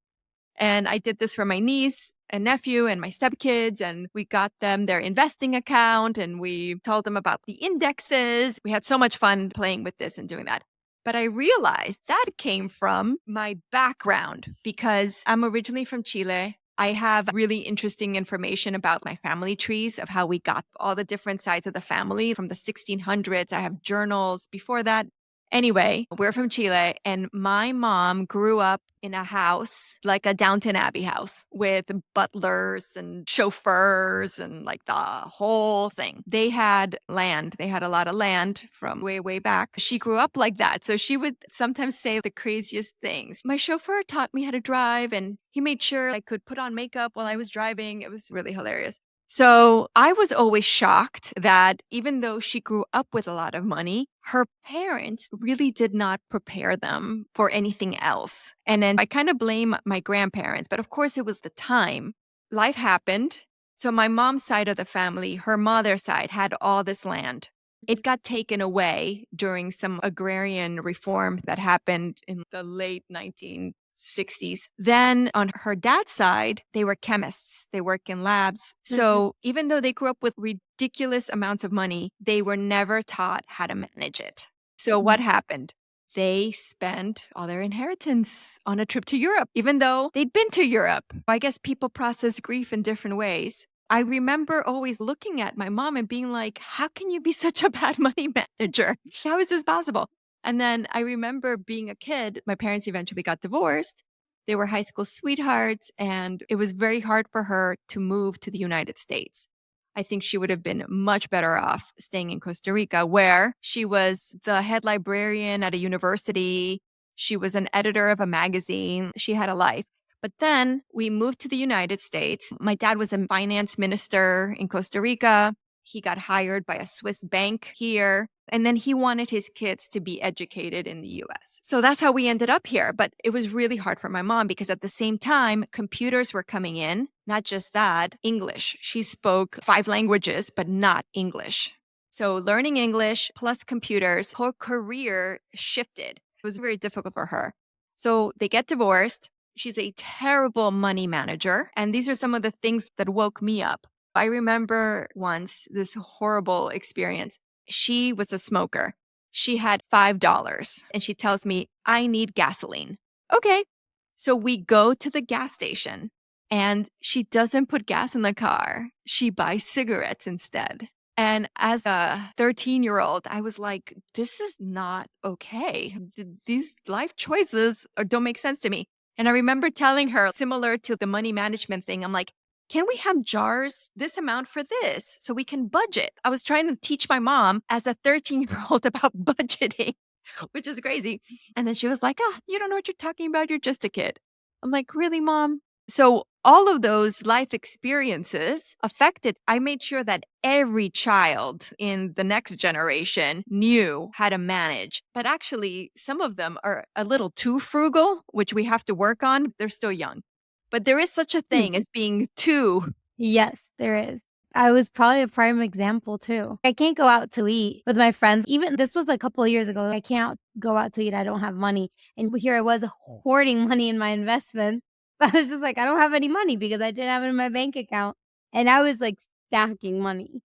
And I did this for my niece and nephew and my stepkids. And we got them their investing account and we told them about the indexes. We had so much fun playing with this and doing that. But I realized that came from my background because I'm originally from Chile. I have really interesting information about my family trees of how we got all the different sides of the family from the 1600s. I have journals before that. Anyway, we're from Chile, and my mom grew up in a house, like a Downton Abbey house, with butlers and chauffeurs and like the whole thing. They had land, they had a lot of land from way, way back. She grew up like that. So she would sometimes say the craziest things. My chauffeur taught me how to drive, and he made sure I could put on makeup while I was driving. It was really hilarious. So I was always shocked that even though she grew up with a lot of money, her parents really did not prepare them for anything else. And then I kind of blame my grandparents, but of course it was the time. Life happened. So my mom's side of the family, her mother's side, had all this land. It got taken away during some agrarian reform that happened in the late 1960s. Then on her dad's side, they were chemists. They work in labs. So even though they grew up with ridiculous amounts of money, they were never taught how to manage it. So what happened? They spent all their inheritance on a trip to Europe, even though they'd been to Europe. I guess people process grief in different ways. I remember always looking at my mom and being like, how can you be such a bad money manager? How is this possible? And then I remember being a kid, my parents eventually got divorced. They were high school sweethearts, and it was very hard for her to move to the United States. I think she would have been much better off staying in Costa Rica, where she was the head librarian at a university. She was an editor of a magazine. She had a life. But then we moved to the United States. My dad was a finance minister in Costa Rica. He got hired by a Swiss bank here. And then he wanted his kids to be educated in the US. So that's how we ended up here. But it was really hard for my mom because at the same time, computers were coming in. Not just that, English. She spoke 5 languages, but not English. So learning English plus computers, her career shifted. It was very difficult for her. So they get divorced. She's a terrible money manager. And these are some of the things that woke me up. I remember once this horrible experience. She was a smoker. She had $5 and she tells me, I need gasoline. Okay. So we go to the gas station and she doesn't put gas in the car. She buys cigarettes instead. And as a 13-year-old, I was like, this is not okay. These life choices don't make sense to me. And I remember telling her, similar to the money management thing, I'm like, can we have jars this amount for this so we can budget? I was trying to teach my mom as a 13-year-old about budgeting, which is crazy. And then she was like, you don't know what you're talking about. You're just a kid. I'm like, really, mom? So all of those life experiences affected. I made sure that every child in the next generation knew how to manage. But actually, some of them are a little too frugal, which we have to work on. They're still young. But there is such a thing as being too. Yes, there is. I was probably a prime example too. I can't go out to eat with my friends. Even this was a couple of years ago. I can't go out to eat. I don't have money. And here I was hoarding money in my investments. I was just like, I don't have any money because I didn't have it in my bank account. And I was like stacking money.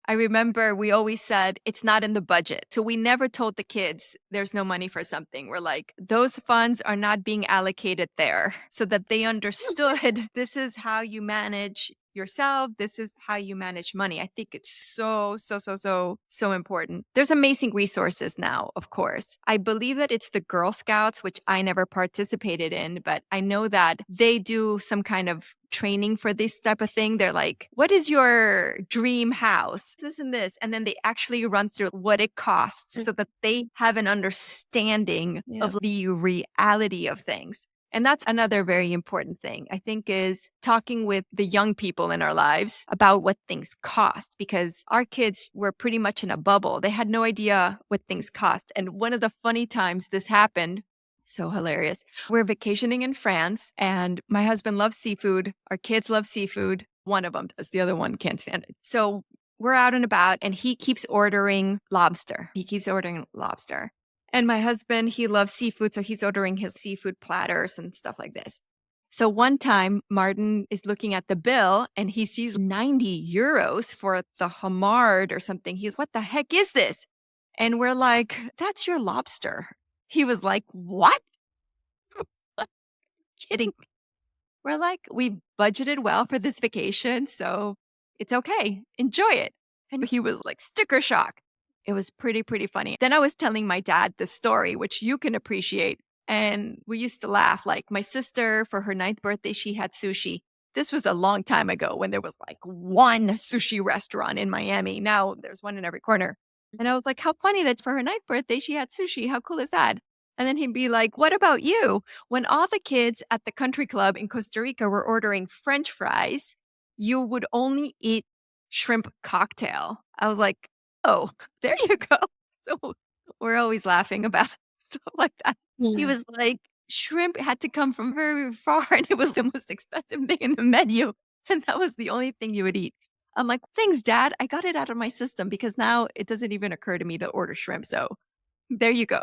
I remember we always said it's not in the budget. So we never told the kids there's no money for something. We're like, those funds are not being allocated there so that they understood this is how you manage yourself. This is how you manage money. I think it's so important. There's amazing resources now, of course. I believe that it's the Girl Scouts, which I never participated in, but I know that they do some kind of training for this type of thing. They're like, what is your dream house? This and this. And then they actually run through what it costs so that they have an understanding of the reality of things. And that's another very important thing, I think, is talking with the young people in our lives about what things cost, because our kids were pretty much in a bubble. They had no idea what things cost. And one of the funny times this happened, so hilarious. We're vacationing in France and my husband loves seafood. Our kids love seafood. One of them does. The other one can't stand it. So we're out and about and he keeps ordering lobster. And my husband, he loves seafood. So he's ordering his seafood platters and stuff like this. So one time Martin is looking at the bill and he sees 90 euros for the homard or something. He's, what the heck is this? And we're like, that's your lobster. He was like, what? Kidding me. We're like, we budgeted well for this vacation, so it's okay. Enjoy it. And he was like, sticker shock. It was pretty funny. Then I was telling my dad this story, which you can appreciate. And we used to laugh. Like my sister, for her 9th birthday, she had sushi. This was a long time ago when there was like one sushi restaurant in Miami. Now there's one in every corner. And I was like, how funny that for her 9th birthday, she had sushi. How cool is that? And then he'd be like, what about you? When all the kids at the country club in Costa Rica were ordering French fries, you would only eat shrimp cocktail. I was like, oh, there you go. So we're always laughing about stuff like that. He Yeah. was like, shrimp had to come from very far, and it was the most expensive thing in the menu. And that was the only thing you would eat. I'm like, thanks, Dad. I got it out of my system because now it doesn't even occur to me to order shrimp. So there you go.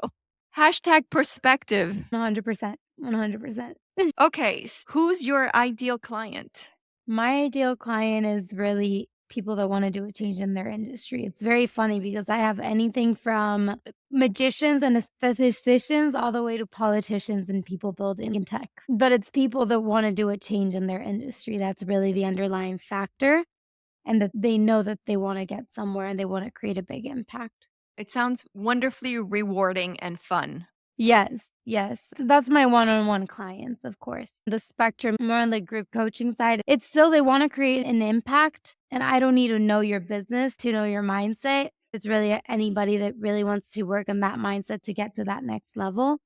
Hashtag perspective. 100%. 100%. Okay. Who's your ideal client? My ideal client is really people that want to do a change in their industry. It's very funny because I have anything from magicians and aestheticians all the way to politicians and people building in tech. But it's people that want to do a change in their industry. That's really the underlying factor. And that they know that they want to get somewhere and they want to create a big impact. It sounds wonderfully rewarding and fun. Yes, yes. That's my one-on-one clients, of course. The spectrum, more on the group coaching side, it's still they want to create an impact, and I don't need to know your business to know your mindset. It's really anybody that really wants to work on that mindset to get to that next level.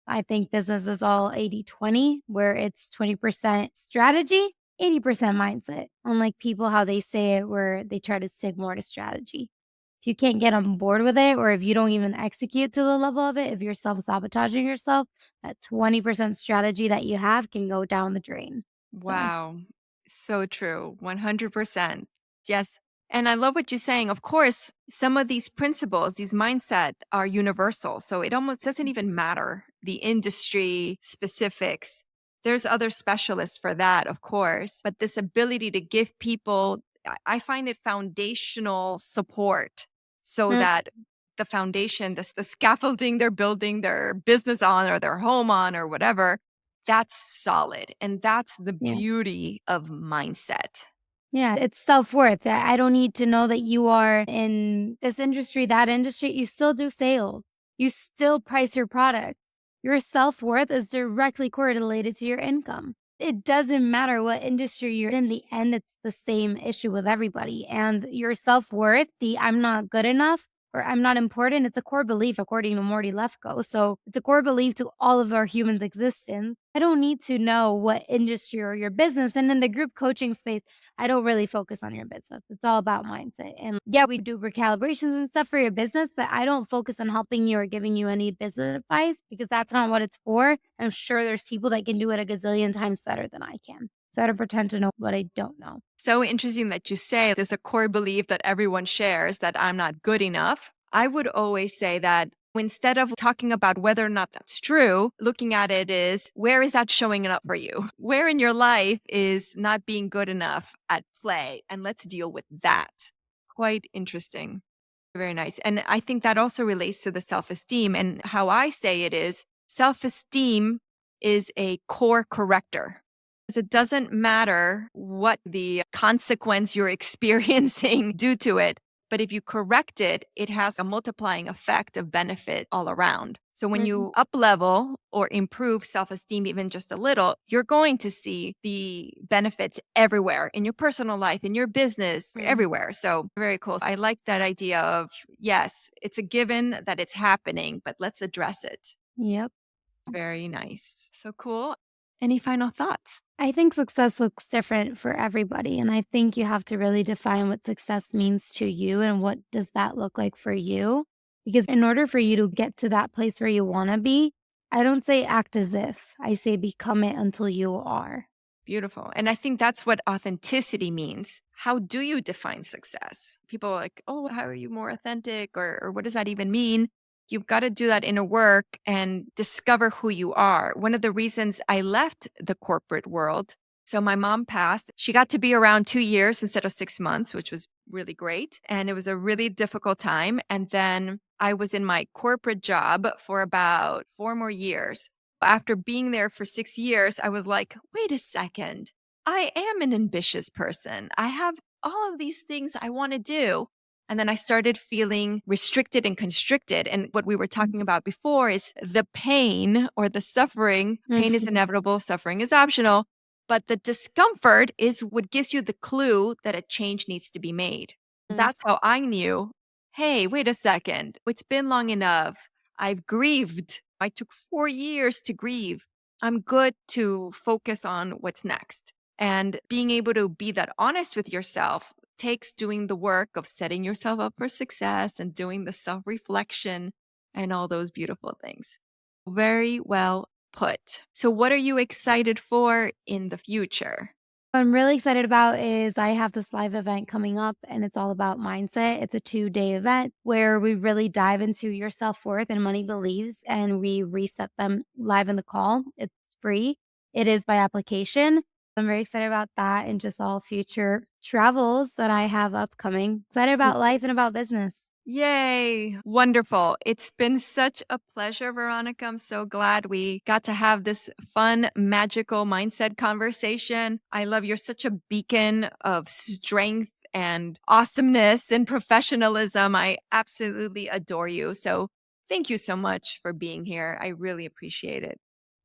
I think business is all 80-20, where it's 20% strategy, 80% mindset. Unlike people, how they say it, where they try to stick more to strategy. If you can't get on board with it, or if you don't even execute to the level of it, if you're self-sabotaging yourself, that 20% strategy that you have can go down the drain. So, Wow. So true. 100%. Yes. And I love what you're saying. Of course, some of these principles, these mindset are universal. So it almost doesn't even matter the industry specifics. There's other specialists for that, of course. But this ability to give people, I find it foundational support so mm, that the foundation, the scaffolding they're building their business on or their home on or whatever, that's solid, and that's the yeah. beauty of mindset. Yeah, it's self-worth. I don't need to know that you are in this industry, that industry. You still do sales. You still price your product. Your self-worth is directly correlated to your income. It doesn't matter what industry you're in the end, it's the same issue with everybody. And your self-worth, the I'm not good enough or I'm not important, it's a core belief according to Morty Lefko. So it's a core belief to all of our humans' existence. I don't need to know what industry or your business. And in the group coaching space, I don't really focus on your business. It's all about mindset. And yeah, we do recalibrations and stuff for your business, but I don't focus on helping you or giving you any business advice because that's not what it's for. I'm sure there's people that can do it a gazillion times better than I can. So I don't pretend to know what I don't know. So interesting that you say there's a core belief that everyone shares that I'm not good enough. I would always say that instead of talking about whether or not that's true, looking at it is where is that showing up for you? Where in your life is not being good enough at play? And let's deal with that. Quite interesting. Very nice. And I think that also relates to the self esteem. And how I say it is self esteem is a core corrector. It doesn't matter what the consequence you're experiencing due to it, but if you correct it, it has a multiplying effect of benefit all around. So when Mhm. you up level or improve self esteem even just a little, you're going to see the benefits everywhere in your personal life, in your business, Mhm. everywhere. So very cool. I like that idea of yes, it's a given that it's happening, but let's address it. Yep. Very nice. So cool. Any final thoughts? I think success looks different for everybody. And I think you have to really define what success means to you and what does that look like for you. Because in order for you to get to that place where you want to be, I don't say act as if, I say become it until you are. Beautiful. And I think that's what authenticity means. How do you define success? People are like, oh, how are you more authentic? Or what does that even mean? You've got to do that inner work and discover who you are. One of the reasons I left the corporate world. So my mom passed. She got to be around 2 years instead of 6 months, which was really great. And it was a really difficult time. And then I was in my corporate job for about 4 more years. After being there for 6 years, I was like, wait a second. I am an ambitious person. I have all of these things I want to do. And then I started feeling restricted and constricted. And what we were talking about before is the pain or the suffering. Pain is Mhm. inevitable, suffering is optional. But the discomfort is what gives you the clue that a change needs to be made. That's how I knew hey, wait a second. It's been long enough. I've grieved. I took 4 years to grieve. I'm good to focus on what's next. And being able to be that honest with yourself takes doing the work of setting yourself up for success and doing the self reflection and all those beautiful things. Very well put. So, what are you excited for in the future? What I'm really excited about is I have this live event coming up and it's all about mindset. It's a 2-day event where we really dive into your self-worth and money beliefs and we reset them live in the call. It's free. It is by application. I'm very excited about that and just all future travels that I have upcoming. Excited about life and about business. Yay! Wonderful. It's been such a pleasure, Veronica. I'm so glad we got to have this fun, magical mindset conversation. I love you're such a beacon of strength and awesomeness and professionalism. I absolutely adore you. So thank you so much for being here. I really appreciate it.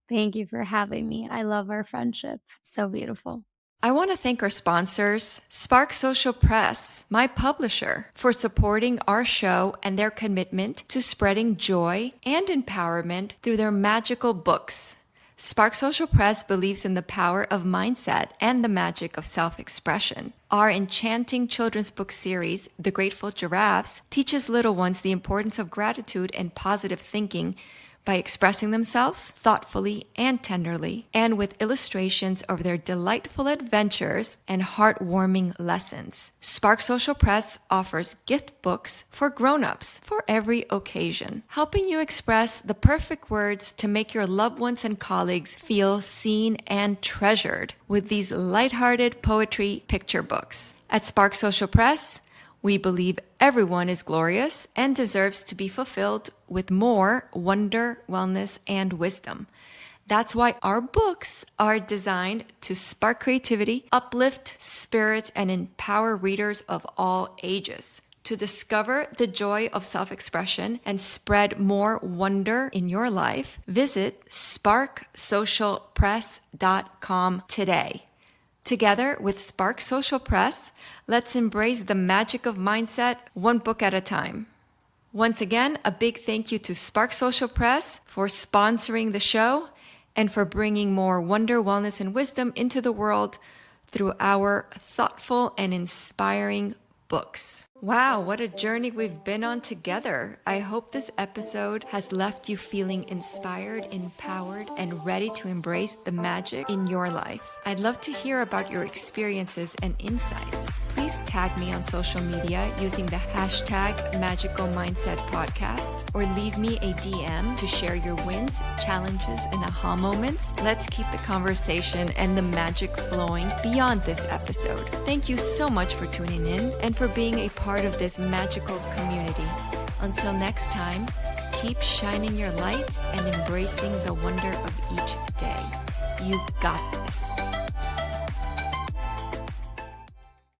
Thank you for having me. I love our friendship. So beautiful. I want to thank our sponsors, Spark Social Press, my publisher, for supporting our show and their commitment to spreading joy and empowerment through their magical books. Spark Social Press believes in the power of mindset and the magic of self-expression. Our enchanting children's book series, The Grateful Giraffes, teaches little ones the importance of gratitude and positive thinking by expressing themselves thoughtfully and tenderly, and with illustrations of their delightful adventures and heartwarming lessons. Spark Social Press offers gift books for grown-ups for every occasion, helping you express the perfect words to make your loved ones and colleagues feel seen and treasured with these lighthearted poetry picture books. At Spark Social Press, we believe everyone is glorious and deserves to be fulfilled with more wonder, wellness, and wisdom. That's why our books are designed to spark creativity, uplift spirits, and empower readers of all ages. To discover the joy of self-expression and spread more wonder in your life, visit sparksocialpress.com today. Together with Spark Social Press, let's embrace the magic of mindset one book at a time. Once again, a big thank you to Spark Social Press for sponsoring the show and for bringing more wonder, wellness, and wisdom into the world through our thoughtful and inspiring books. Wow, what a journey we've been on together. I hope this episode has left you feeling inspired, empowered, and ready to embrace the magic in your life. I'd love to hear about your experiences and insights. Please tag me on social media using the hashtag Magical Mindset Podcast, or leave me a DM to share your wins, challenges, and aha moments. Let's keep the conversation and the magic flowing beyond this episode. Thank you so much for tuning in and for being a part of this magical community. Until next time, keep shining your light and embracing the wonder of each day. You've got this.